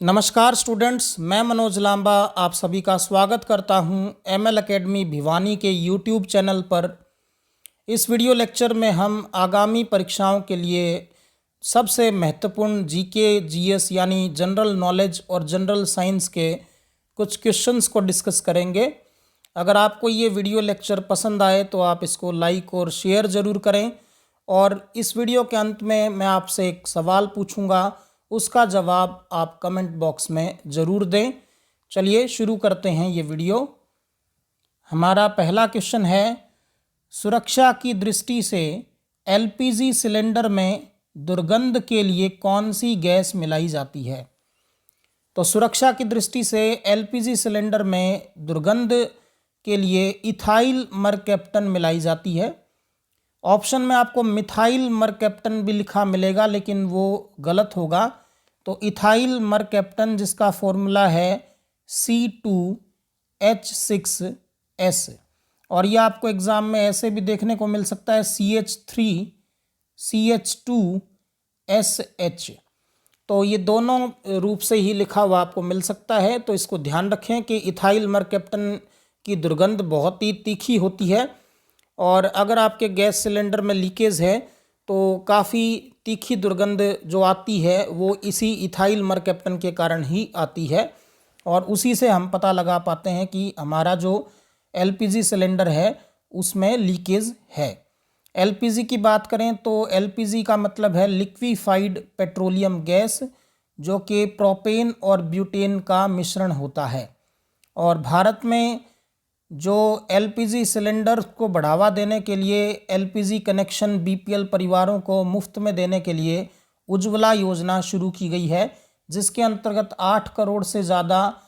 नमस्कार स्टूडेंट्स, मैं मनोज लांबा आप सभी का स्वागत करता हूं एमएल एकेडमी भिवानी के यूट्यूब चैनल पर। इस वीडियो लेक्चर में हम आगामी परीक्षाओं के लिए सबसे महत्वपूर्ण जीके जीएस यानी जनरल नॉलेज और जनरल साइंस के कुछ क्वेश्चंस को डिस्कस करेंगे। अगर आपको ये वीडियो लेक्चर पसंद आए तो आप इसको लाइक और शेयर ज़रूर करें। और इस वीडियो के अंत में मैं आपसे एक सवाल पूछूंगा, उसका जवाब आप कमेंट बॉक्स में ज़रूर दें। चलिए शुरू करते हैं ये वीडियो। हमारा पहला क्वेश्चन है, सुरक्षा की दृष्टि से एलपीजी सिलेंडर में दुर्गंध के लिए कौन सी गैस मिलाई जाती है? तो सुरक्षा की दृष्टि से एलपीजी सिलेंडर में दुर्गंध के लिए इथाइल मरकैप्टन मिलाई जाती है। ऑप्शन में आपको मिथाइल मरकैप्टन भी लिखा मिलेगा, लेकिन वो गलत होगा। तो इथाइल मरकैप्टन, जिसका फॉर्मूला है C2H6S, और ये आपको एग्ज़ाम में ऐसे भी देखने को मिल सकता है CH3CH2SH। तो ये दोनों रूप से ही लिखा हुआ आपको मिल सकता है। तो इसको ध्यान रखें कि इथाइल मरकैप्टन की दुर्गंध बहुत ही तीखी होती है, और अगर आपके गैस सिलेंडर में लीकेज है तो काफ़ी तीखी दुर्गंध जो आती है वो इसी इथाइल मरकैप्टन के कारण ही आती है, और उसी से हम पता लगा पाते हैं कि हमारा जो एलपीजी सिलेंडर है उसमें लीकेज है। एलपीजी की बात करें तो एलपीजी का मतलब है लिक्विफाइड पेट्रोलियम गैस, जो कि प्रोपेन और ब्यूटेन का मिश्रण होता है। और भारत में जो एलपीजी सिलेंडर को बढ़ावा देने के लिए एलपीजी कनेक्शन बीपीएल परिवारों को मुफ्त में देने के लिए उज्ज्वला योजना शुरू की गई है, जिसके अंतर्गत 8 करोड़ से ज़्यादा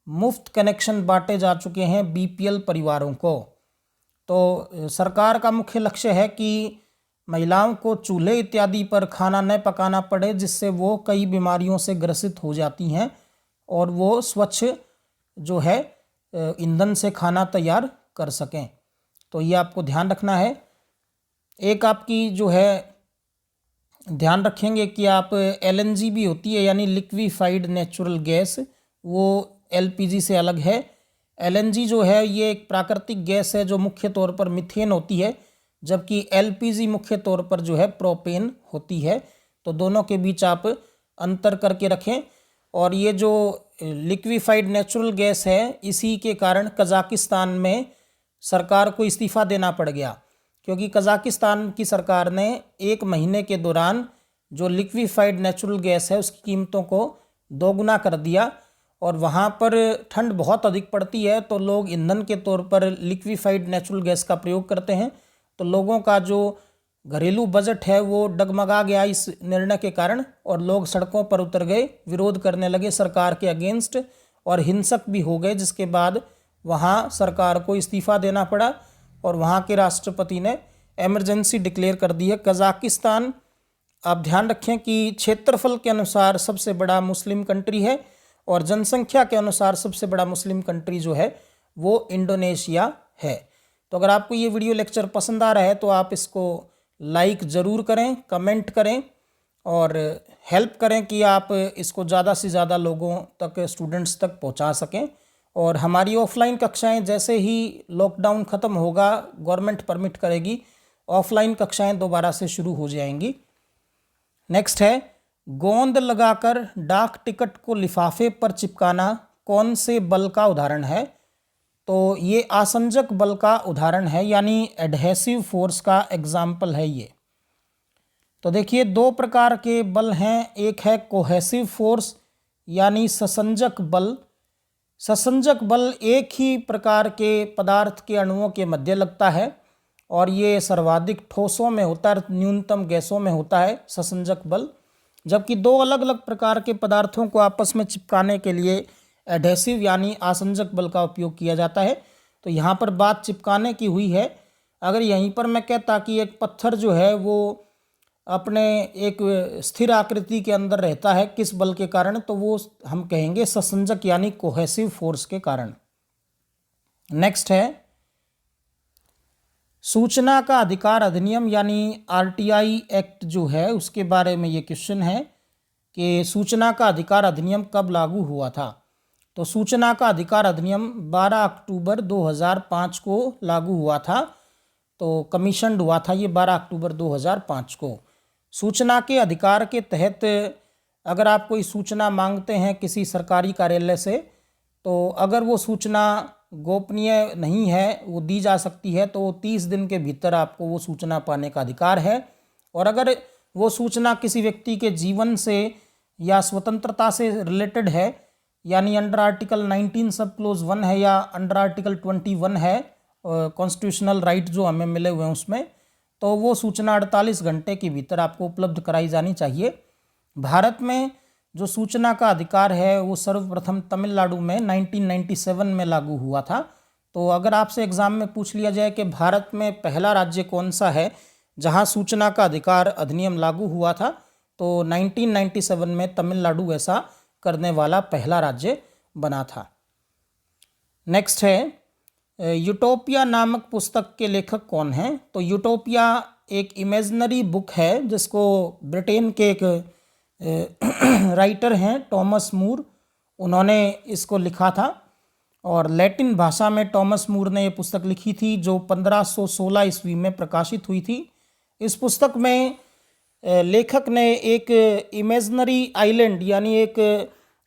मुफ्त कनेक्शन बांटे जा चुके हैं बीपीएल परिवारों को। तो सरकार का मुख्य लक्ष्य है कि महिलाओं को चूल्हे इत्यादि पर खाना न पकाना पड़े, जिससे वो कई बीमारियों से ग्रसित हो जाती हैं और वो स्वच्छ जो है ईंधन से खाना तैयार कर सकें। तो ये आपको ध्यान रखना है। एक आपकी जो है ध्यान रखेंगे कि आप एलएनजी भी होती है यानी लिक्विफाइड नेचुरल गैस, वो एलपीजी से अलग है। एलएनजी जो है ये एक प्राकृतिक गैस है जो मुख्य तौर पर मीथेन होती है, जबकि एलपीजी मुख्य तौर पर जो है प्रोपेन होती है। तो दोनों के बीच आप अंतर करके रखें। और ये जो लिक्विफाइड नेचुरल गैस है, इसी के कारण कज़ाकिस्तान में सरकार को इस्तीफ़ा देना पड़ गया, क्योंकि कज़ाकिस्तान की सरकार ने 1 महीने के दौरान जो लिक्विफाइड नेचुरल गैस है उसकी कीमतों को दोगुना कर दिया। और वहाँ पर ठंड बहुत अधिक पड़ती है, तो लोग ईंधन के तौर पर लिक्विफाइड नेचुरल गैस का प्रयोग करते हैं। तो लोगों का जो घरेलू बजट है वो डगमगा गया इस निर्णय के कारण, और लोग सड़कों पर उतर गए, विरोध करने लगे सरकार के अगेंस्ट, और हिंसक भी हो गए, जिसके बाद वहाँ सरकार को इस्तीफ़ा देना पड़ा और वहाँ के राष्ट्रपति ने इमरजेंसी डिक्लेयर कर दी है। कज़ाकिस्तान, आप ध्यान रखें कि क्षेत्रफल के अनुसार सबसे बड़ा मुस्लिम कंट्री है, और जनसंख्या के अनुसार सबसे बड़ा मुस्लिम कंट्री जो है वो इंडोनेशिया है। तो अगर आपको ये वीडियो लेक्चर पसंद आ रहा है तो आप इसको लाइक ज़रूर करें, कमेंट करें और हेल्प करें कि आप इसको ज़्यादा से ज़्यादा लोगों तक, स्टूडेंट्स तक पहुंचा सकें। और हमारी ऑफलाइन कक्षाएं जैसे ही लॉकडाउन ख़त्म होगा, गवर्नमेंट परमिट करेगी, ऑफलाइन कक्षाएं दोबारा से शुरू हो जाएंगी। नेक्स्ट है, गोंद लगाकर डाक टिकट को लिफाफे पर चिपकाना कौन से बल का उदाहरण है? तो ये आसंजक बल का उदाहरण है, यानी एडहेसिव फोर्स का एग्जाम्पल है ये। तो देखिए 2 प्रकार के बल हैं, एक है कोहेसिव फोर्स यानी ससंजक बल। ससंजक बल एक ही प्रकार के पदार्थ के अणुओं के मध्य लगता है, और ये सर्वाधिक ठोसों में होता है, न्यूनतम गैसों में होता है ससंजक बल। जबकि 2 अलग अलग प्रकार के पदार्थों को आपस में चिपकाने के लिए एडहेसिव यानी आसंजक बल का उपयोग किया जाता है। तो यहाँ पर बात चिपकाने की हुई है। अगर यहीं पर मैं कहता कि एक पत्थर जो है वो अपने एक स्थिर आकृति के अंदर रहता है, किस बल के कारण? तो वो हम कहेंगे ससंजक यानी कोहेसिव फोर्स के कारण। नेक्स्ट है, सूचना का अधिकार अधिनियम यानी आरटीआई एक्ट जो है उसके बारे में ये क्वेश्चन है। कि सूचना का अधिकार अधिनियम कब लागू हुआ था। तो सूचना का अधिकार अधिनियम 12 अक्टूबर 2005 को लागू हुआ था। तो कमीशन्ड हुआ था ये 12 अक्टूबर 2005 को। सूचना के अधिकार के तहत अगर आप कोई सूचना मांगते हैं किसी सरकारी कार्यालय से, तो अगर वो सूचना गोपनीय नहीं है, वो दी जा सकती है, तो 30 दिन के भीतर आपको वो सूचना पाने का अधिकार है। और अगर वो सूचना किसी व्यक्ति के जीवन से या स्वतंत्रता से रिलेटेड है, यानी अंडर आर्टिकल 19 सब क्लोज 1 है या अंडर आर्टिकल 21 है कॉन्स्टिट्यूशनल राइट जो हमें मिले हुए हैं उसमें, तो वो सूचना 48 घंटे के भीतर आपको उपलब्ध कराई जानी चाहिए। भारत में जो सूचना का अधिकार है वो सर्वप्रथम तमिलनाडु में 1997 में लागू हुआ था। तो अगर आपसे एग्ज़ाम में पूछ लिया जाए कि भारत में पहला राज्य कौन सा है जहां सूचना का अधिकार अधिनियम लागू हुआ था, तो 1997 में तमिलनाडु ऐसा करने वाला पहला राज्य बना था। नेक्स्ट है यूटोपिया नामक पुस्तक के लेखक कौन हैं। तो यूटोपिया एक इमेजिनरी बुक है जिसको ब्रिटेन के एक राइटर हैं टॉमस मूर, उन्होंने इसको लिखा था। और लैटिन भाषा में टॉमस मूर ने ये पुस्तक लिखी थी जो 1516 ईस्वी में प्रकाशित हुई थी। इस पुस्तक में लेखक ने एक इमेजिनरी आइलैंड यानी एक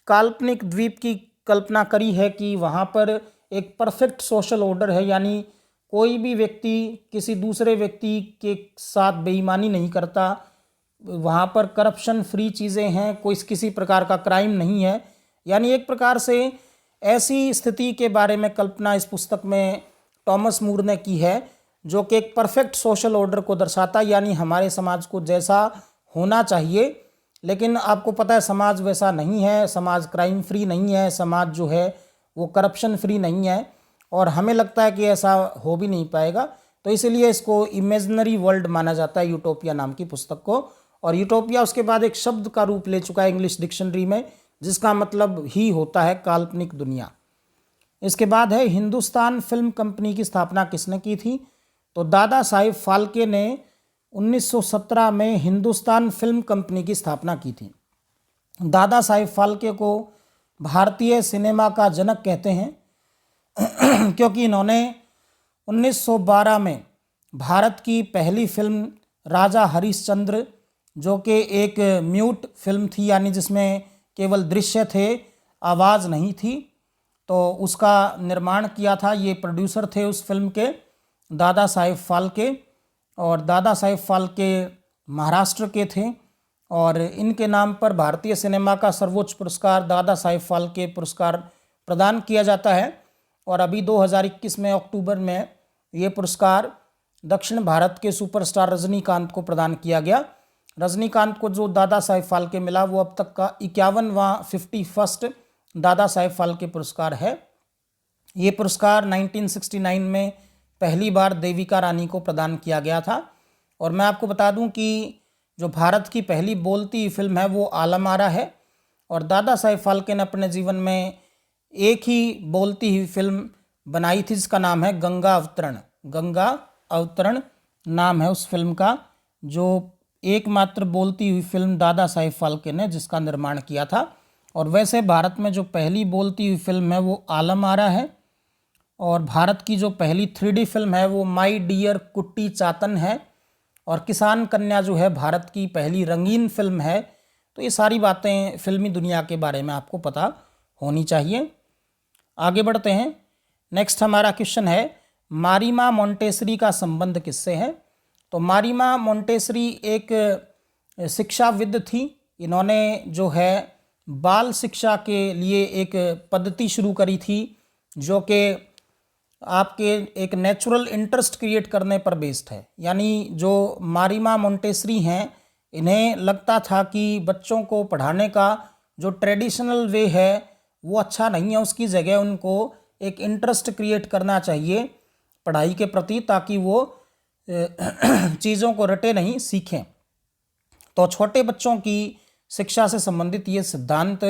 काल्पनिक द्वीप की कल्पना करी है कि वहाँ पर एक परफेक्ट सोशल ऑर्डर है, यानी कोई भी व्यक्ति किसी दूसरे व्यक्ति के साथ बेईमानी नहीं करता, वहाँ पर करप्शन फ्री चीज़ें हैं, कोई किसी प्रकार का क्राइम नहीं है। यानी एक प्रकार से ऐसी स्थिति के बारे में कल्पना इस पुस्तक में टॉमस मूर ने की है जो कि एक परफेक्ट सोशल ऑर्डर को दर्शाता, यानी हमारे समाज को जैसा होना चाहिए। लेकिन आपको पता है समाज वैसा नहीं है, समाज क्राइम फ्री नहीं है, समाज जो है वो करप्शन फ्री नहीं है, और हमें लगता है कि ऐसा हो भी नहीं पाएगा। तो इसलिए इसको इमेजिनरी वर्ल्ड माना जाता है यूटोपिया नाम की पुस्तक को। और यूटोपिया उसके बाद एक शब्द का रूप ले चुका है इंग्लिश डिक्शनरी में, जिसका मतलब ही होता है काल्पनिक दुनिया। इसके बाद है हिंदुस्तान फिल्म कंपनी की स्थापना किसने की थी। तो दादा साहेब फाल्के ने 1917 में हिंदुस्तान फिल्म कंपनी की स्थापना की थी। दादा साहेब फाल्के को भारतीय सिनेमा का जनक कहते हैं क्योंकि इन्होंने 1912 में भारत की पहली फिल्म राजा हरिश्चंद्र, जो कि एक म्यूट फिल्म थी, यानी जिसमें केवल दृश्य थे, आवाज़ नहीं थी, तो उसका निर्माण किया था। ये प्रोड्यूसर थे उस फिल्म के दादा साहेब फाल्के, और दादा साहेब फाल्के महाराष्ट्र के थे, और इनके नाम पर भारतीय सिनेमा का सर्वोच्च पुरस्कार दादा साहेब फाल्के पुरस्कार प्रदान किया जाता है। और अभी 2021 में अक्टूबर में ये पुरस्कार दक्षिण भारत के सुपरस्टार रजनीकांत को प्रदान किया गया। रजनीकांत को जो दादा साहेब फाल्के मिला वो अब तक का 51वां 51st दादा साहेब फाल्के पुरस्कार है। ये पुरस्कार 1969 में पहली बार देविका रानी को प्रदान किया गया था। और मैं आपको बता दूं कि जो भारत की पहली बोलती फिल्म है वो आलम आरा है, और दादा साहेब फाल्के ने अपने जीवन में एक ही बोलती हुई फिल्म बनाई थी जिसका नाम है गंगा अवतरण। गंगा अवतरण नाम है उस फिल्म का, जो एकमात्र बोलती हुई फिल्म दादा साहेब फाल्के ने जिसका निर्माण किया था। और वैसे भारत में जो पहली बोलती हुई फिल्म है वो आलम आरा है, और भारत की जो पहली 3D फिल्म है वो माई डियर कुट्टी चातन है, और किसान कन्या जो है भारत की पहली रंगीन फिल्म है। तो ये सारी बातें फिल्मी दुनिया के बारे में आपको पता होनी चाहिए। आगे बढ़ते हैं। नेक्स्ट हमारा क्वेश्चन है मारिमा मोंटेसरी का संबंध किससे है। तो मारिमा मोंटेसरी एक शिक्षाविद थी। इन्होंने जो है बाल शिक्षा के लिए एक पद्धति शुरू करी थी जो कि आपके एक नेचुरल इंटरेस्ट क्रिएट करने पर बेस्ड है। यानी जो मारिमा मोंटेसरी हैं, इन्हें लगता था कि बच्चों को पढ़ाने का जो ट्रेडिशनल वे है वो अच्छा नहीं है, उसकी जगह उनको एक इंटरेस्ट क्रिएट करना चाहिए पढ़ाई के प्रति, ताकि वो चीज़ों को रटे नहीं सीखें। तो छोटे बच्चों की शिक्षा से संबंधित ये सिद्धांत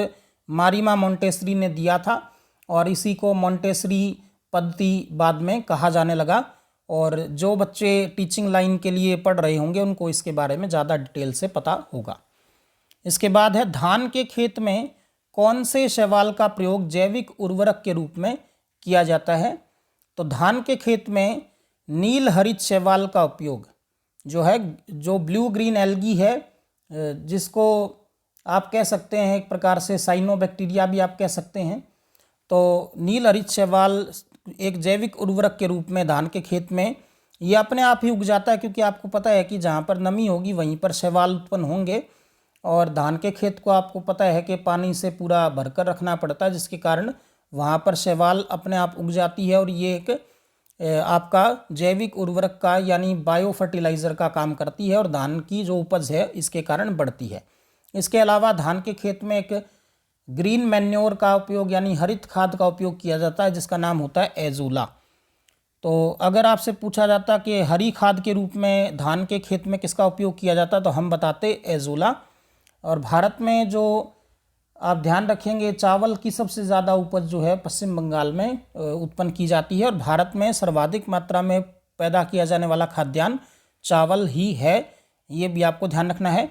मारिमा मोंटेसरी ने दिया था, और इसी को मोंटेसरी पद्धति बाद में कहा जाने लगा। और जो बच्चे टीचिंग लाइन के लिए पढ़ रहे होंगे उनको इसके बारे में ज़्यादा डिटेल से पता होगा। इसके बाद है धान के खेत में कौन से शैवाल का प्रयोग जैविक उर्वरक के रूप में किया जाता है? तो धान के खेत में नील हरित शैवाल का उपयोग जो है, जो ब्लू ग्रीन एल्गी है, जिसको आप कह सकते हैं एक प्रकार से साइनोबैक्टीरिया भी आप कह सकते हैं, तो नील हरित शैवाल एक जैविक उर्वरक के रूप में धान के खेत में ये अपने आप ही उग जाता है, क्योंकि आपको पता है कि जहाँ पर नमी होगी वहीं पर शैवाल उत्पन्न होंगे, और धान के खेत को आपको पता है कि पानी से पूरा भरकर रखना पड़ता है, जिसके कारण वहाँ पर शैवाल अपने आप उग जाती है और ये एक आपका जैविक उर्वरक का यानी बायो फर्टिलाइज़र का काम करती है और धान की जो उपज है इसके कारण बढ़ती है। इसके अलावा धान के खेत में एक ग्रीन मैन्योर का उपयोग यानी हरित खाद का उपयोग किया जाता है, जिसका नाम होता है एजोला। तो अगर आपसे पूछा जाता कि हरी खाद के रूप में धान के खेत में किसका उपयोग किया जाता, तो हम बताते एजोला। और भारत में जो आप ध्यान रखेंगे, चावल की सबसे ज़्यादा उपज जो है पश्चिम बंगाल में उत्पन्न की जाती है, और भारत में सर्वाधिक मात्रा में पैदा किया जाने वाला खाद्यान्न चावल ही है, ये भी आपको ध्यान रखना है।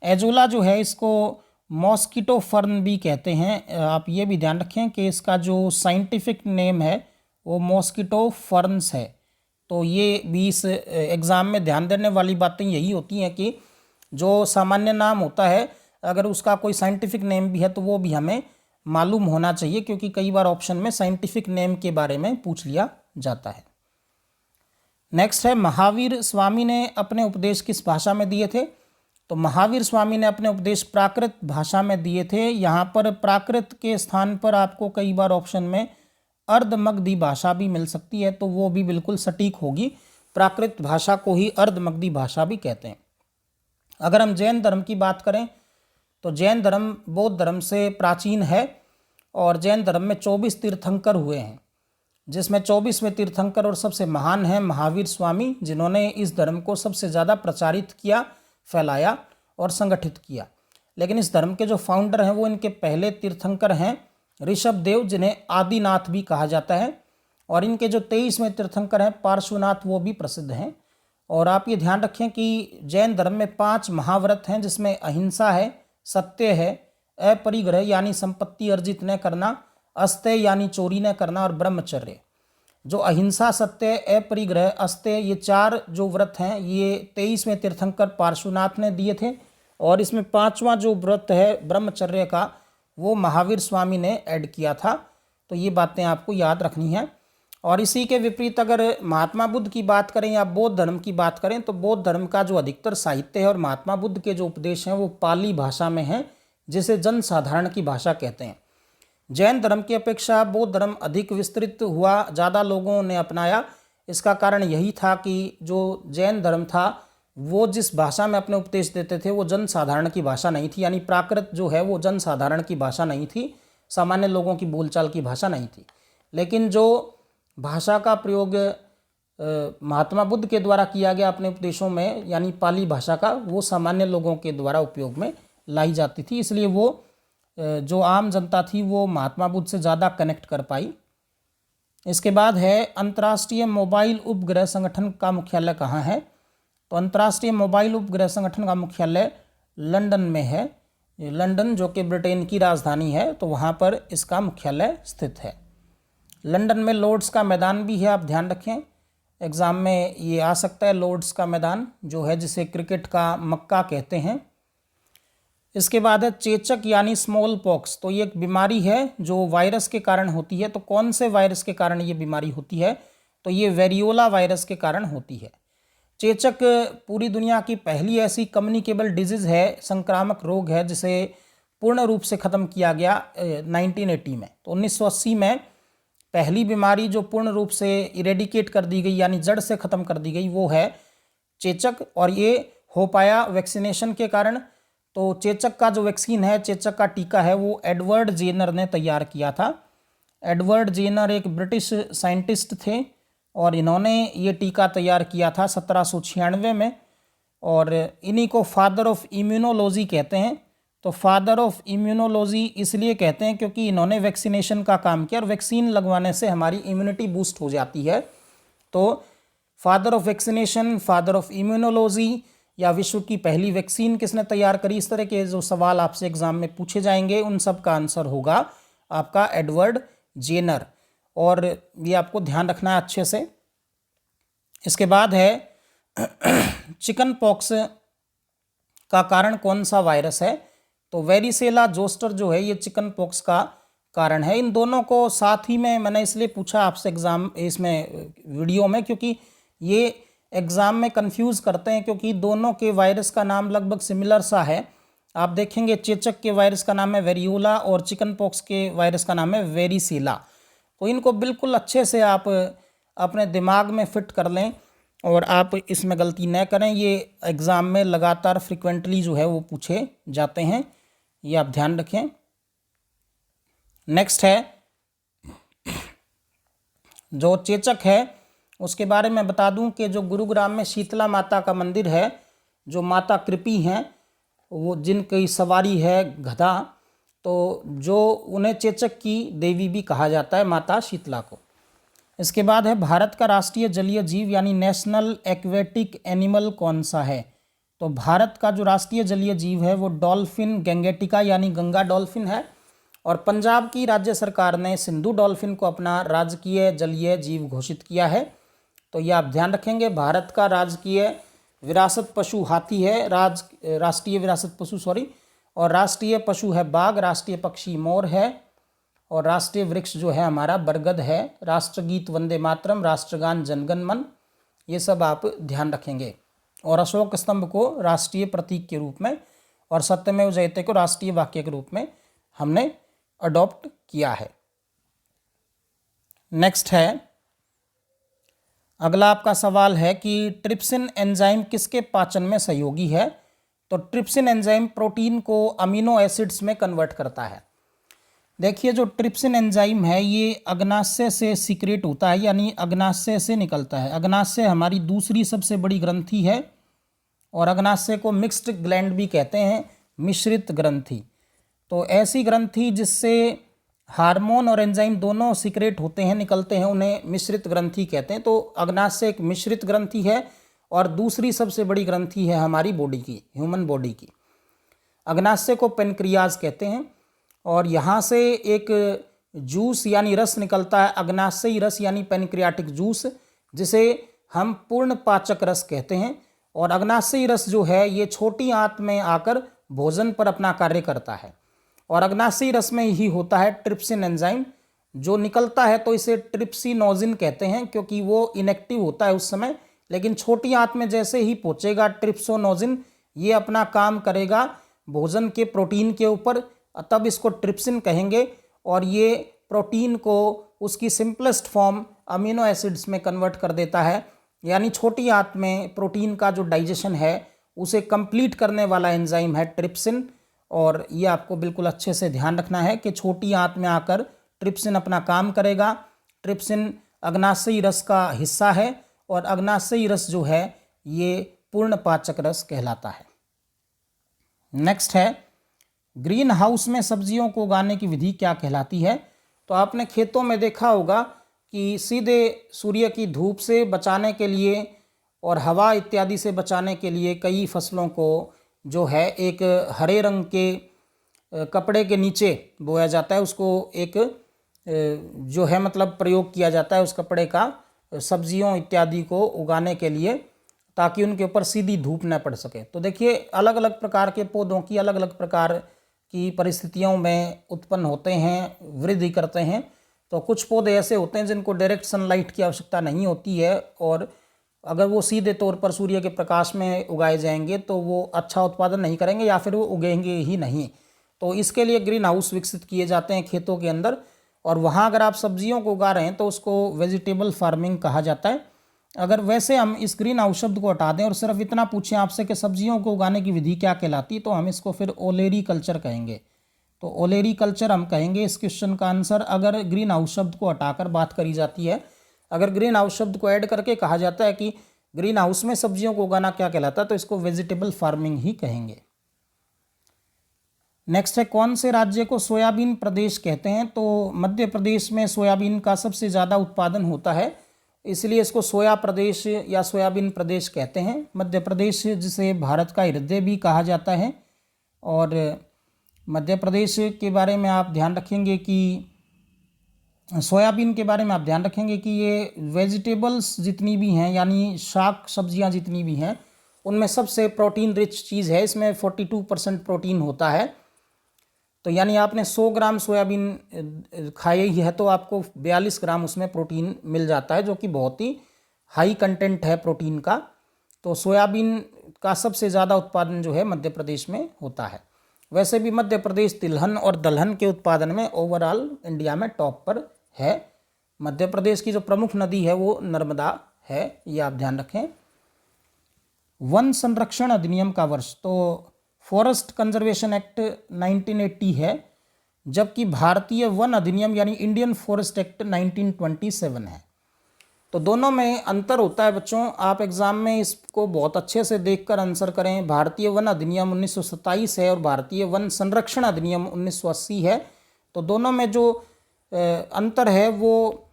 एजोला जो है इसको मॉस्किटो फर्न भी कहते हैं, आप ये भी ध्यान रखें कि इसका जो साइंटिफिक नेम है वो मॉस्किटो फर्न्स है। तो ये भी इस एग्ज़ाम में ध्यान देने वाली बातें यही होती हैं कि जो सामान्य नाम होता है अगर उसका कोई साइंटिफिक नेम भी है तो वो भी हमें मालूम होना चाहिए, क्योंकि कई बार ऑप्शन में साइंटिफिक नेम के बारे में पूछ लिया जाता है। नेक्स्ट है महावीर स्वामी ने अपने उपदेश किस भाषा में दिए थे? तो महावीर स्वामी ने अपने उपदेश प्राकृत भाषा में दिए थे। यहाँ पर प्राकृत के स्थान पर आपको कई बार ऑप्शन में अर्धमगधी भाषा भी मिल सकती है, तो वो भी बिल्कुल सटीक होगी। प्राकृत भाषा को ही अर्धमगधी भाषा भी कहते हैं। अगर हम जैन धर्म की बात करें तो जैन धर्म बौद्ध धर्म से प्राचीन है और जैन धर्म में 24 तीर्थंकर हुए हैं, जिसमें 24वें तीर्थंकर और सबसे महान हैं महावीर स्वामी, जिन्होंने इस धर्म को सबसे ज़्यादा प्रचारित किया, फैलाया और संगठित किया। लेकिन इस धर्म के जो फाउंडर हैं वो इनके पहले तीर्थंकर हैं ऋषभ देव, जिन्हें आदिनाथ भी कहा जाता है, और इनके जो 23वें तीर्थंकर हैं पार्श्वनाथ, वो भी प्रसिद्ध हैं। और आप ये ध्यान रखें कि जैन धर्म में 5 महाव्रत हैं, जिसमें अहिंसा है, सत्य है, अपरिग्रह यानी संपत्ति अर्जित न करना, अस्तेय यानी चोरी न करना, और ब्रह्मचर्य। जो अहिंसा, सत्य, अपरिग्रह, अस्तेय, ये 4 जो व्रत हैं ये 23वें तीर्थंकर पार्श्वनाथ ने दिए थे, और इसमें 5वां जो व्रत है ब्रह्मचर्य का वो महावीर स्वामी ने ऐड किया था। तो ये बातें आपको याद रखनी है। और इसी के विपरीत अगर महात्मा बुद्ध की बात करें या बौद्ध धर्म की बात करें तो बौद्ध धर्म का जो अधिकतर साहित्य है और महात्मा बुद्ध के जो उपदेश हैं वो पाली भाषा में हैं, जिसे जनसाधारण की भाषा कहते हैं। जैन धर्म की अपेक्षा बौद्ध धर्म अधिक विस्तृत हुआ, ज़्यादा लोगों ने अपनाया। इसका कारण यही था कि जो जैन धर्म था वो जिस भाषा में अपने उपदेश देते थे वो जनसाधारण की भाषा नहीं थी, यानी प्राकृत जो है वो जनसाधारण की भाषा नहीं थी, सामान्य लोगों की बोलचाल की भाषा नहीं थी। लेकिन जो भाषा का प्रयोग महात्मा बुद्ध के द्वारा किया गया अपने उपदेशों में, यानी पाली भाषा का, वो सामान्य लोगों के द्वारा उपयोग में लाई जाती थी, इसलिए वो जो आम जनता थी वो महात्मा बुद्ध से ज़्यादा कनेक्ट कर पाई। इसके बाद है अंतर्राष्ट्रीय मोबाइल उपग्रह संगठन का मुख्यालय कहाँ है? तो अंतर्राष्ट्रीय मोबाइल उपग्रह संगठन का मुख्यालय लंदन में है। लंदन जो कि ब्रिटेन की राजधानी है, तो वहाँ पर इसका मुख्यालय स्थित है। लंदन में लॉर्ड्स का मैदान भी है, आप ध्यान रखें, एग्ज़ाम में ये आ सकता है। लॉर्ड्स का मैदान जो है जिसे क्रिकेट का मक्का कहते हैं। इसके बाद है चेचक यानी स्मॉल पॉक्स। तो ये एक बीमारी है जो वायरस के कारण होती है। तो कौन से वायरस के कारण ये बीमारी होती है? तो ये वेरियोला वायरस के कारण होती है। चेचक पूरी दुनिया की पहली ऐसी कम्युनिकेबल डिजीज़ है, संक्रामक रोग है, जिसे पूर्ण रूप से ख़त्म किया गया 1980 में। तो 1980 में पहली बीमारी जो पूर्ण रूप से इरेडिकेट कर दी गई यानी जड़ से ख़त्म कर दी गई वो है चेचक, और ये हो पाया वैक्सीनेशन के कारण। तो चेचक का जो वैक्सीन है, चेचक का टीका है, वो एडवर्ड जेनर ने तैयार किया था। एडवर्ड जेनर एक ब्रिटिश साइंटिस्ट थे और इन्होंने ये टीका तैयार किया था 1796 में, और इन्हीं को फादर ऑफ इम्यूनोलॉजी कहते हैं। तो फादर ऑफ इम्यूनोलॉजी इसलिए कहते हैं क्योंकि इन्होंने वैक्सीनेशन का काम किया, और वैक्सीन लगवाने से हमारी इम्यूनिटी बूस्ट हो जाती है। तो father of vaccination, father of immunology, या विश्व की पहली वैक्सीन किसने तैयार करी, इस तरह के जो सवाल आपसे एग्जाम में पूछे जाएंगे उन सब का आंसर होगा आपका एडवर्ड जेनर, और ये आपको ध्यान रखना है अच्छे से। इसके बाद है चिकन पॉक्स का कारण कौन सा वायरस है, तो वेरिसेला जोस्टर जो है ये चिकन पॉक्स का कारण है। इन दोनों को साथ ही में मैंने इसलिए पूछा आपसे एग्ज़ाम इसमें वीडियो में, क्योंकि ये एग्ज़ाम में कंफ्यूज करते हैं, क्योंकि दोनों के वायरस का नाम लगभग सिमिलर सा है। आप देखेंगे चेचक के वायरस का नाम है वेरियोला और चिकन पॉक्स के वायरस का नाम है वेरिसेला। तो इनको बिल्कुल अच्छे से आप अपने दिमाग में फिट कर लें और आप इसमें गलती न करें। ये एग्ज़ाम में लगातार फ्रिक्वेंटली जो है वो पूछे जाते हैं, ये आप ध्यान रखें। नेक्स्ट है जो चेचक है उसके बारे में बता दूं कि जो गुरुग्राम में शीतला माता का मंदिर है, जो माता कृपी हैं, वो जिनकी सवारी है गधा, तो जो उन्हें चेचक की देवी भी कहा जाता है, माता शीतला को। इसके बाद है भारत का राष्ट्रीय जलीय जीव यानी नेशनल एक्वेटिक एनिमल कौन सा है, तो भारत का जो राष्ट्रीय जलीय जीव है वो डॉल्फिन गैंगेटिका यानी गंगा डॉल्फिन है। और पंजाब की राज्य सरकार ने सिंधु डॉल्फिन को अपना राजकीय जलीय जीव घोषित किया है, तो ये आप ध्यान रखेंगे। भारत का राजकीय विरासत पशु हाथी है, राष्ट्रीय विरासत पशु और राष्ट्रीय पशु है बाघ, राष्ट्रीय पक्षी मोर है, और राष्ट्रीय वृक्ष जो है हमारा बरगद है। राष्ट्रगीत वंदे मातरम, राष्ट्रगान जनगण मन, ये सब आप ध्यान रखेंगे। और अशोक स्तंभ को राष्ट्रीय प्रतीक के रूप में और सत्यमेव जयते को राष्ट्रीय वाक्य के रूप में हमने अडॉप्ट किया है। नेक्स्ट है, अगला आपका सवाल है कि ट्रिप्सिन एंजाइम किसके पाचन में सहयोगी है, तो ट्रिप्सिन एंजाइम प्रोटीन को अमीनो एसिड्स में कन्वर्ट करता है। देखिए जो ट्रिप्सिन एंजाइम है ये अग्नाशय से सीक्रेट होता है, यानी अग्नाशय से निकलता है। अग्नाशय हमारी दूसरी सबसे बड़ी ग्रंथि है और अग्नाशय को मिक्स्ड ग्लैंड भी कहते हैं, मिश्रित ग्रंथि। तो ऐसी ग्रंथि जिससे हार्मोन और एंजाइम दोनों सीक्रेट होते हैं, निकलते हैं, उन्हें मिश्रित ग्रंथि कहते हैं। तो अग्नाशय एक मिश्रित ग्रंथि है और दूसरी सबसे बड़ी ग्रंथि है हमारी बॉडी की, ह्यूमन बॉडी की। अग्नाशय को पेनक्रियाज कहते हैं और यहाँ से एक जूस यानी रस निकलता है, अग्नाशयी रस यानी पेनक्रियाटिक जूस, जिसे हम पूर्ण पाचक रस कहते हैं। और अग्नाशयी रस जो है ये छोटी आंत में आकर भोजन पर अपना कार्य करता है और अग्नाशयी रस में ही होता है ट्रिप्सिन एंजाइम जो निकलता है, तो इसे ट्रिप्सिनोजिन कहते हैं क्योंकि वो इनएक्टिव होता है उस समय, लेकिन छोटी आंत में जैसे ही पहुंचेगा ट्रिप्सोनोजिन ये अपना काम करेगा भोजन के प्रोटीन के ऊपर, तब इसको ट्रिप्सिन कहेंगे। और ये प्रोटीन को उसकी सिंपलेस्ट फॉर्म अमीनो एसिड्स में कन्वर्ट कर देता है, यानी छोटी आंत में प्रोटीन का जो डाइजेशन है उसे कंप्लीट करने वाला एंजाइम है ट्रिप्सिन। और ये आपको बिल्कुल अच्छे से ध्यान रखना है कि छोटी आंत में आकर ट्रिप्सिन अपना काम करेगा। ट्रिप्सिन अग्नाशयी रस का हिस्सा है और अग्नाशयी रस जो है ये पूर्ण पाचक रस कहलाता है। नेक्स्ट है, ग्रीन हाउस में सब्जियों को उगाने की विधि क्या कहलाती है, तो आपने खेतों में देखा होगा कि सीधे सूर्य की धूप से बचाने के लिए और हवा इत्यादि से बचाने के लिए कई फसलों को जो है एक हरे रंग के कपड़े के नीचे बोया जाता है, उसको एक जो है मतलब प्रयोग किया जाता है उस कपड़े का सब्जियों इत्यादि को उगाने के लिए, ताकि उनके ऊपर सीधी धूप न पड़ सके। तो देखिए अलग अलग प्रकार के पौधों की अलग अलग प्रकार की परिस्थितियों में उत्पन्न होते हैं, वृद्धि करते हैं। तो कुछ पौधे ऐसे होते हैं जिनको डायरेक्ट सनलाइट की आवश्यकता नहीं होती है और अगर वो सीधे तौर पर सूर्य के प्रकाश में उगाए जाएंगे तो वो अच्छा उत्पादन नहीं करेंगे या फिर वो उगेंगे ही नहीं। तो इसके लिए ग्रीन हाउस विकसित किए जाते हैं खेतों के अंदर, और वहाँ अगर आप सब्जियों को उगा रहे हैं तो उसको वेजिटेबल फार्मिंग कहा जाता है। अगर वैसे हम इस ग्रीन हाउस शब्द को हटा दें और सिर्फ इतना पूछें आपसे कि सब्जियों को उगाने की विधि क्या कहलाती, तो हम इसको फिर ओलेरी कल्चर कहेंगे। तो ओलेरी कल्चर हम कहेंगे इस क्वेश्चन का आंसर, अगर ग्रीन हाउस शब्द को हटाकर बात करी जाती है। अगर ग्रीन हाउस शब्द को ऐड करके कहा जाता है कि ग्रीन हाउस में सब्जियों को उगाना क्या कहलाता है, तो इसको वेजिटेबल फार्मिंग ही कहेंगे। नेक्स्ट है, कौन से राज्य को सोयाबीन प्रदेश कहते हैं, तो मध्य प्रदेश में सोयाबीन का सबसे ज़्यादा उत्पादन होता है इसलिए इसको सोया प्रदेश या सोयाबीन प्रदेश कहते हैं। मध्य प्रदेश जिसे भारत का हृदय भी कहा जाता है। और मध्य प्रदेश के बारे में आप ध्यान रखेंगे कि सोयाबीन के बारे में आप ध्यान रखेंगे कि ये वेजिटेबल्स जितनी भी हैं यानी शाक सब्जियां जितनी भी हैं उनमें सबसे प्रोटीन रिच चीज़ है। इसमें 42% प्रोटीन होता है। तो यानी आपने 100 ग्राम सोयाबीन खाई ही है तो आपको 42 ग्राम उसमें प्रोटीन मिल जाता है, जो कि बहुत ही हाई कंटेंट है प्रोटीन का। तो सोयाबीन का सबसे ज़्यादा उत्पादन जो है मध्य प्रदेश में होता है। वैसे भी मध्य प्रदेश तिलहन और दलहन के उत्पादन में ओवरऑल इंडिया में टॉप पर है। मध्य प्रदेश की जो प्रमुख नदी है वो नर्मदा है, ये आप ध्यान रखें। वन संरक्षण अधिनियम का वर्ष, तो फॉरेस्ट कंजर्वेशन एक्ट 1980 है, जबकि भारतीय वन अधिनियम यानी इंडियन फॉरेस्ट एक्ट 1927 है। तो दोनों में अंतर होता है बच्चों। आप एग्ज़ाम में इसको बहुत अच्छे से देखकर आंसर करें। भारतीय वन अधिनियम 1927 है और भारतीय वन संरक्षण अधिनियम 1980 है। तो दोनों में जो अंतर है वो,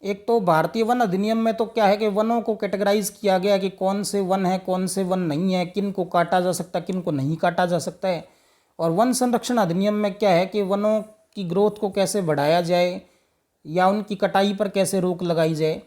एक तो भारतीय वन अधिनियम में तो क्या है कि वनों को कैटेगराइज किया गया कि कौन से वन है कौन से वन नहीं है, किन को काटा जा सकता है किन को नहीं काटा जा सकता है। और वन संरक्षण अधिनियम में क्या है कि वनों की ग्रोथ को कैसे बढ़ाया जाए या उनकी कटाई पर कैसे रोक लगाई जाए।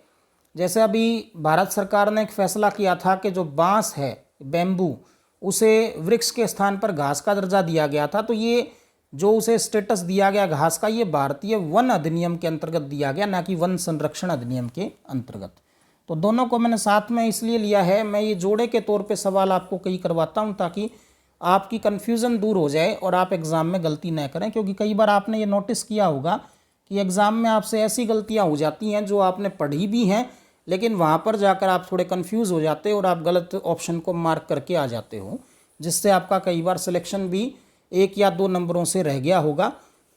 जैसे अभी भारत सरकार ने एक फैसला किया था कि जो बांस है बैम्बू, उसे वृक्ष के स्थान पर घास का दर्जा दिया गया था। तो ये जो उसे स्टेटस दिया गया घास का, ये भारतीय वन अधिनियम के अंतर्गत दिया गया, ना कि वन संरक्षण अधिनियम के अंतर्गत। तो दोनों को मैंने साथ में इसलिए लिया है, मैं ये जोड़े के तौर पे सवाल आपको कई करवाता हूँ ताकि आपकी कन्फ्यूज़न दूर हो जाए और आप एग्ज़ाम में गलती न करें। क्योंकि कई बार आपने ये नोटिस किया होगा कि एग्ज़ाम में आपसे ऐसी गलतियाँ हो जाती हैं जो आपने पढ़ी भी हैं, लेकिन वहाँ पर जाकर आप थोड़े कन्फ्यूज़ हो जाते हो और आप गलत ऑप्शन को मार्क करके आ जाते हो, जिससे आपका कई बार सिलेक्शन भी 1 या 2 नंबरों से रह गया होगा।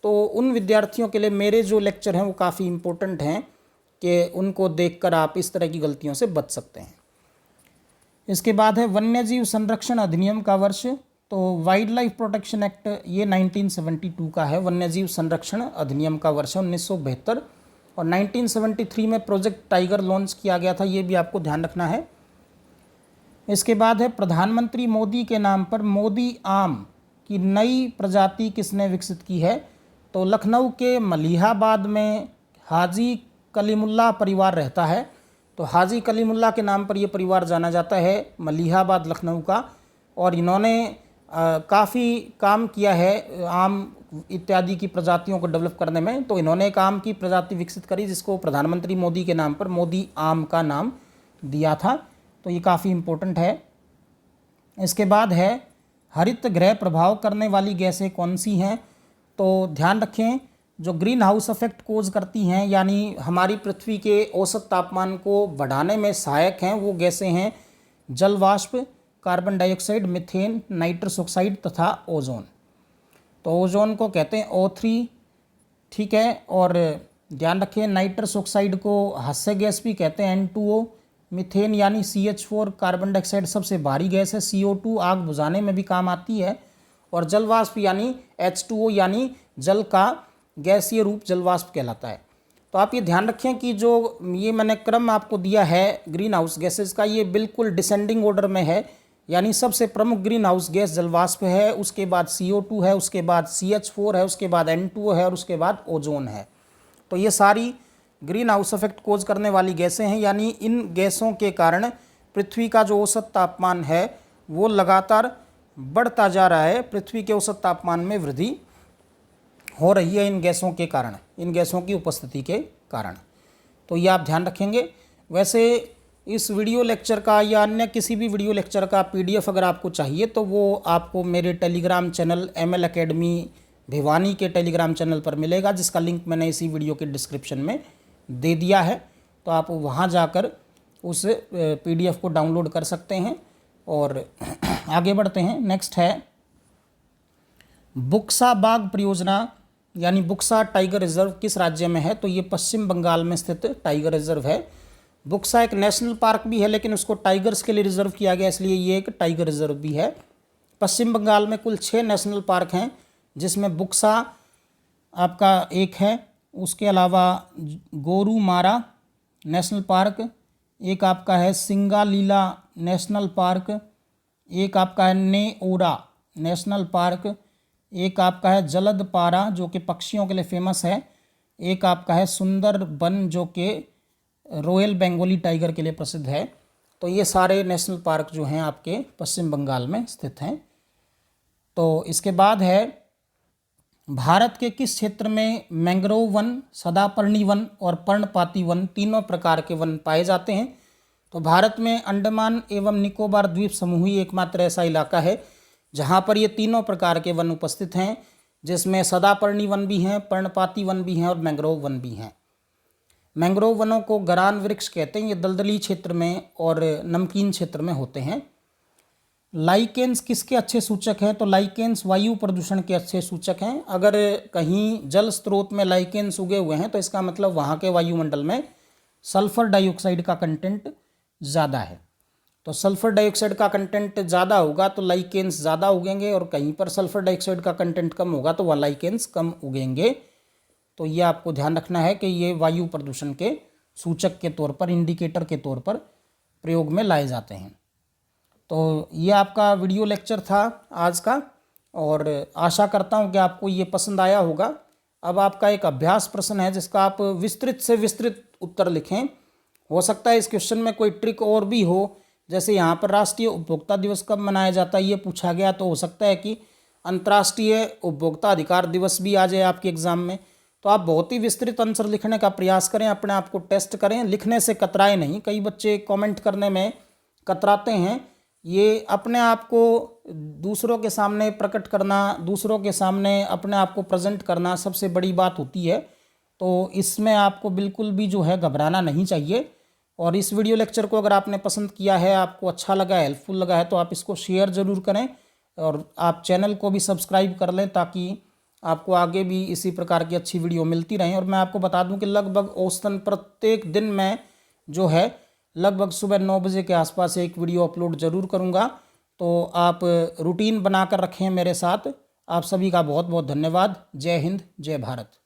तो उन विद्यार्थियों के लिए मेरे जो लेक्चर हैं वो काफ़ी इम्पोर्टेंट हैं कि उनको देखकर आप इस तरह की गलतियों से बच सकते हैं। इसके बाद है वन्यजीव संरक्षण अधिनियम का वर्ष, तो वाइल्ड लाइफ प्रोटेक्शन एक्ट ये 1972 का है। वन्यजीव संरक्षण अधिनियम का वर्ष है 1972। और 1973 में प्रोजेक्ट टाइगर लॉन्च किया गया था, ये भी आपको ध्यान रखना है। इसके बाद है प्रधानमंत्री मोदी के नाम पर मोदी आम की नई प्रजाति किसने विकसित की है। तो लखनऊ के मलिहाबाद में हाजी कलीमुल्ला परिवार रहता है। तो हाजी कलीमुल्ला के नाम पर ये परिवार जाना जाता है, मलिहाबाद लखनऊ का। और इन्होंने काफ़ी काम किया है आम इत्यादि की प्रजातियों को डेवलप करने में। तो इन्होंने एक आम की प्रजाति विकसित करी जिसको प्रधानमंत्री मोदी के नाम पर मोदी आम का नाम दिया था। तो ये काफ़ी इम्पोर्टेंट है। इसके बाद है हरित गृह प्रभाव करने वाली गैसें कौन सी हैं। तो ध्यान रखें, जो ग्रीन हाउस इफेक्ट कोज करती हैं यानी हमारी पृथ्वी के औसत तापमान को बढ़ाने में सहायक हैं, वो गैसें हैं जल वाष्प, carbon dioxide, methane, nitrous oxide तथा ओजोन। तो ओजोन को कहते हैं O3, ठीक है। और ध्यान रखें नाइट्रस ऑक्साइड को हास्य गैस भी कहते हैं N2O। मीथेन यानी CH4 कार्बन डाइऑक्साइड सबसे भारी गैस है, CO2 आग बुझाने में भी काम आती है। और जल वाष्प यानी H2O यानी जल का गैसीय रूप जल वाष्प कहलाता है। तो आप ये ध्यान रखें कि जो ये मैंने क्रम आपको दिया है ग्रीन हाउस गैसेज का, ये बिल्कुल डिसेंडिंग ऑर्डर में है। यानी सबसे प्रमुख ग्रीन हाउस गैस जल वाष्प है, उसके बाद CO2 है, उसके बाद CH4 है, उसके बाद N2O है और उसके बाद ओजोन है। तो ये सारी ग्रीन हाउस इफेक्ट कोज करने वाली गैसें हैं। यानी इन गैसों के कारण पृथ्वी का जो औसत तापमान है वो लगातार बढ़ता जा रहा है। पृथ्वी के औसत तापमान में वृद्धि हो रही है इन गैसों के कारण, इन गैसों की उपस्थिति के कारण। तो ये आप ध्यान रखेंगे। वैसे इस वीडियो लेक्चर का या अन्य किसी भी वीडियो लेक्चर का PDF अगर आपको चाहिए तो वो आपको मेरे Telegram channel ML academy Bhiwani के टेलीग्राम चैनल पर मिलेगा, जिसका लिंक मैंने इसी वीडियो के डिस्क्रिप्शन में दे दिया है। तो आप वहाँ जाकर उस PDF को डाउनलोड कर सकते हैं। और आगे बढ़ते हैं। नेक्स्ट है बुक्सा बाघ परियोजना यानी बुक्सा टाइगर रिजर्व किस राज्य में है। तो ये पश्चिम बंगाल में स्थित टाइगर रिजर्व है। बुक्सा एक नेशनल पार्क भी है लेकिन उसको टाइगर्स के लिए रिजर्व किया गया, इसलिए ये एक टाइगर रिजर्व भी है। पश्चिम बंगाल में कुल 6 नेशनल पार्क हैं, जिसमें बुक्सा आपका एक है, उसके अलावा गोरुमारा नेशनल पार्क, एक आपका है सिंगालीला नेशनल पार्क, एक आपका है नेओरा नेशनल पार्क, एक आपका है जलदपारा जो कि पक्षियों के लिए फेमस है, एक आपका है सुंदरबन जो कि रॉयल बंगाली टाइगर के लिए प्रसिद्ध है। तो ये सारे नेशनल पार्क जो हैं आपके पश्चिम बंगाल में स्थित हैं। तो इसके बाद है भारत के किस क्षेत्र में मैंग्रोव वन, सदापर्णी वन और पर्णपाती वन तीनों प्रकार के वन पाए जाते हैं। तो भारत में अंडमान एवं निकोबार द्वीप समूह ही एकमात्र ऐसा इलाका है जहाँ पर ये तीनों प्रकार के वन उपस्थित हैं, जिसमें सदापर्णी वन भी हैं, पर्णपाती वन भी हैं और मैंग्रोव वन भी हैं। मैंग्रोव वनों को गरान वृक्ष कहते हैं। ये दलदली क्षेत्र में और नमकीन क्षेत्र में होते हैं। लाइकेन्स किसके अच्छे सूचक हैं? तो लाइकेन्स वायु प्रदूषण के अच्छे सूचक हैं। अगर कहीं जल स्रोत में लाइकेन्स उगे हुए हैं तो इसका मतलब वहाँ के वायुमंडल में सल्फर डाइऑक्साइड का कंटेंट ज़्यादा है। तो सल्फर डाइऑक्साइड का कंटेंट ज़्यादा होगा तो लाइकेन्स ज़्यादा उगेंगे, और कहीं पर सल्फर डाइऑक्साइड का कंटेंट कम होगा तो वह लाइकेन्स कम उगेंगे। तो ये आपको ध्यान रखना है कि ये वायु प्रदूषण के सूचक के तौर पर, इंडिकेटर के तौर पर प्रयोग में लाए जाते हैं। तो ये आपका वीडियो लेक्चर था आज का, और आशा करता हूँ कि आपको ये पसंद आया होगा। अब आपका एक अभ्यास प्रश्न है जिसका आप विस्तृत से विस्तृत उत्तर लिखें। हो सकता है इस क्वेश्चन में कोई ट्रिक और भी हो, जैसे यहाँ पर राष्ट्रीय उपभोक्ता दिवस कब मनाया जाता है ये पूछा गया, तो हो सकता है कि अंतर्राष्ट्रीय उपभोक्ता अधिकार दिवस भी आ जाए आपके एग्ज़ाम में। तो आप बहुत ही विस्तृत आंसर लिखने का प्रयास करें, अपने आप को टेस्ट करें, लिखने से कतराए नहीं। कई बच्चे कमेंट करने में कतराते हैं। ये अपने आप को दूसरों के सामने प्रकट करना, दूसरों के सामने अपने आप को प्रेजेंट करना सबसे बड़ी बात होती है। तो इसमें आपको बिल्कुल भी जो है घबराना नहीं चाहिए। और इस वीडियो लेक्चर को अगर आपने पसंद किया है, आपको अच्छा लगा, हेल्पफुल लगा है, तो आप इसको शेयर ज़रूर करें और आप चैनल को भी सब्सक्राइब कर लें ताकि आपको आगे भी इसी प्रकार की अच्छी वीडियो मिलती रहें। और मैं आपको बता दूं कि लगभग औसतन प्रत्येक दिन मैं जो है लगभग सुबह 9 बजे के आसपास एक वीडियो अपलोड ज़रूर करूंगा। तो आप रूटीन बनाकर रखें मेरे साथ। आप सभी का बहुत बहुत धन्यवाद। जय हिंद, जय भारत।